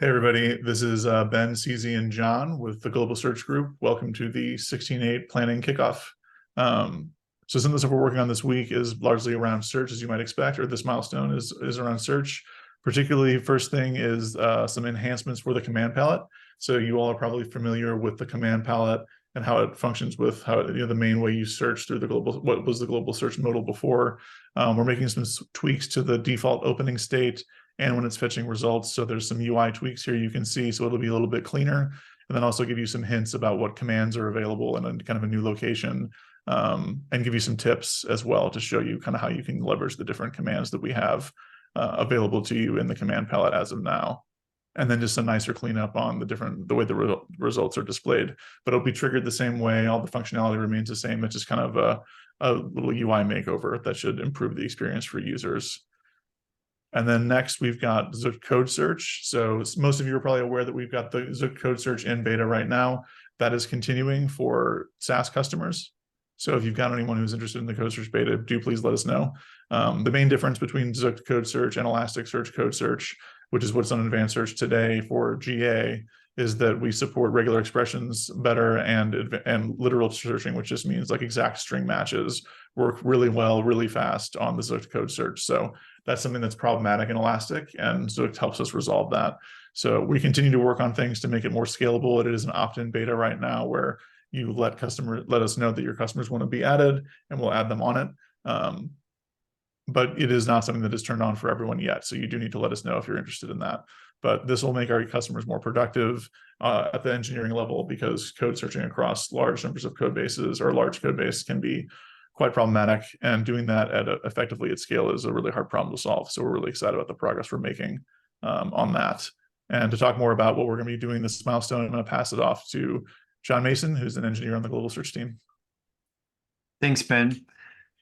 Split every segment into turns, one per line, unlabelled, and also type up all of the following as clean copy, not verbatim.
Hey everybody, this is Ben, CZ, and John with the Global Search Group. Welcome to the 16.8 Planning Kickoff. So some of the stuff we're working on this week is largely around search, as you might expect, or this milestone is around search. Particularly, first thing is some enhancements for the command palette. So you all are probably familiar with the command palette and how it functions with how the main way you search through the what was the global search modal before. We're making some tweaks to the default opening state and when it's fetching results. So there's some UI tweaks here you can see, so it'll be a little bit cleaner, and then also give you some hints about what commands are available in a kind of a new location, and give you some tips as well to show you kind of how you can leverage the different commands that we have available to you in the command palette as of now. And then just a nicer cleanup on the way the results are displayed. But it'll be triggered the same way. All the functionality remains the same. It's just kind of a little UI makeover that should improve the experience for users. And then next, we've got Zook code search. So most of you are probably aware that we've got the Zook code search in beta right now. That is continuing for SaaS customers. So if you've got anyone who's interested in the code search beta, do please let us know. The main difference between Zook code search and Elasticsearch code search, which is what's on advanced search today for GA, is that we support regular expressions better and literal searching, which just means like exact string matches work really well, really fast on the Zook code search. So that's something that's problematic in Elastic, and Zook helps us resolve that. So we continue to work on things to make it more scalable. It is an opt-in beta right now where you let us know that your customers want to be added, and we'll add them on it. But it is not something that is turned on for everyone yet. So you do need to let us know if you're interested in that. But this will make our customers more productive at the engineering level, because code searching across large numbers of code bases or large code base can be quite problematic, and doing that effectively at scale is a really hard problem to solve. So we're really excited about the progress we're making on that. And to talk more about what we're going to be doing this milestone, I'm going to pass it off to John Mason, who's an engineer on the global search team.
Thanks, Ben.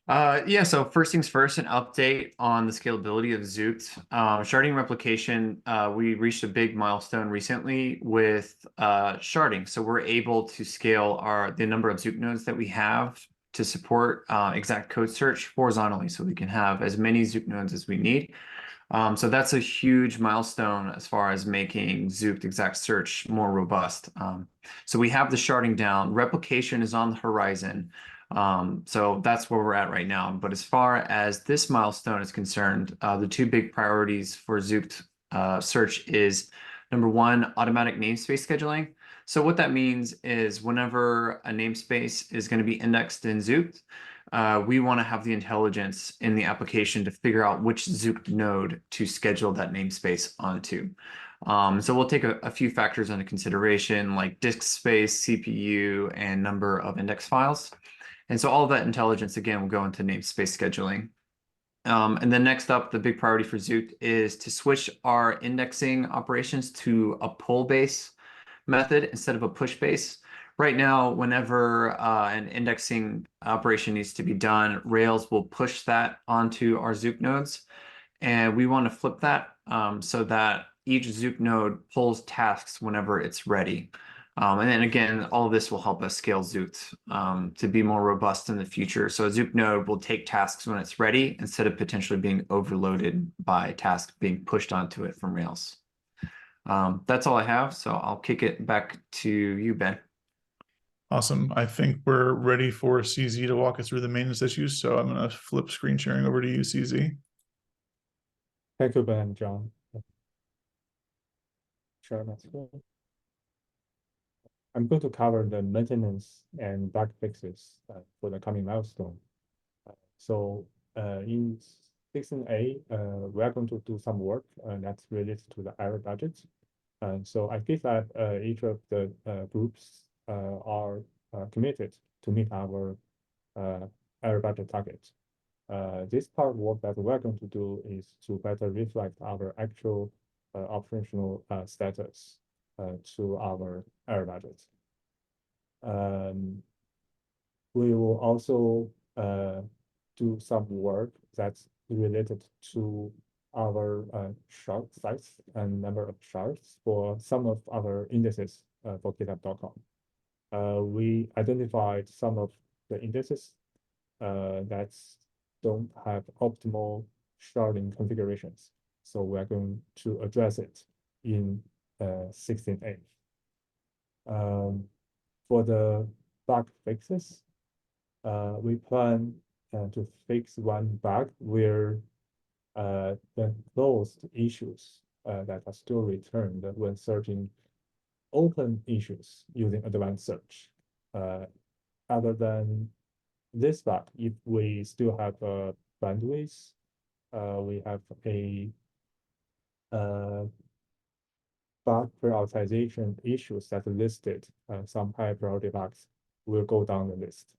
Yeah, so first things first, an update on the scalability of Zookt. Sharding replication, we reached a big milestone recently with sharding. So we're able to scale the number of Zookt nodes that we have to support exact code search horizontally, so we can have as many Zookt nodes as we need. So that's a huge milestone as far as making Zookt exact search more robust. So we have the sharding down. Replication is on the horizon. So that's where we're at right now. But as far as this milestone is concerned, the two big priorities for Zookt search is, number one, automatic namespace scheduling. So what that means is whenever a namespace is going to be indexed in Zookt, we want to have the intelligence in the application to figure out which Zookt node to schedule that namespace onto. So we'll take a few factors into consideration, like disk space, CPU, and number of index files. And so all of that intelligence, again, will go into namespace scheduling. And then next up, the big priority for Zookt is to switch our indexing operations to a pull-based method instead of a push-based. Right now, whenever an indexing operation needs to be done, Rails will push that onto our Zookt nodes. And we want to flip that so that each Zookt node pulls tasks whenever it's ready. And then again, all of this will help us scale Zookt to be more robust in the future. So a Zookt node will take tasks when it's ready instead of potentially being overloaded by tasks being pushed onto it from Rails. That's all I have. So I'll kick it back to you, Ben.
Awesome. I think we're ready for CZ to walk us through the maintenance issues. So I'm going to flip screen sharing over to you, CZ.
Thank you, Ben and John. Share my screen. I'm going to cover the maintenance and bug fixes for the coming milestone. In 16A, we are going to do some work that's related to the error budget. So I think that each of the groups are committed to meet our error budget target. This part of work that we're going to do is to better reflect our actual operational status to our error budget. We will also do some work that's related to our shard size and number of shards for some of our indices for GitLab.com. We identified some of the indices that don't have optimal sharding configurations. So we're going to address it in 16.8. For the bug fixes, we plan to fix one bug where the closed issues that are still returned when searching open issues using advanced search. Other than this bug, if we still have bandwidth, we have a bug prioritization issues that are listed. Some high priority bugs will go down the list.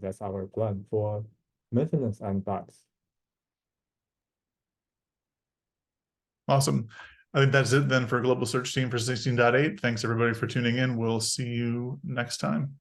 That's our plan for maintenance and bugs.
Awesome. I think that's it then for Global Search Team for 16.8. Thanks everybody for tuning in. We'll see you next time.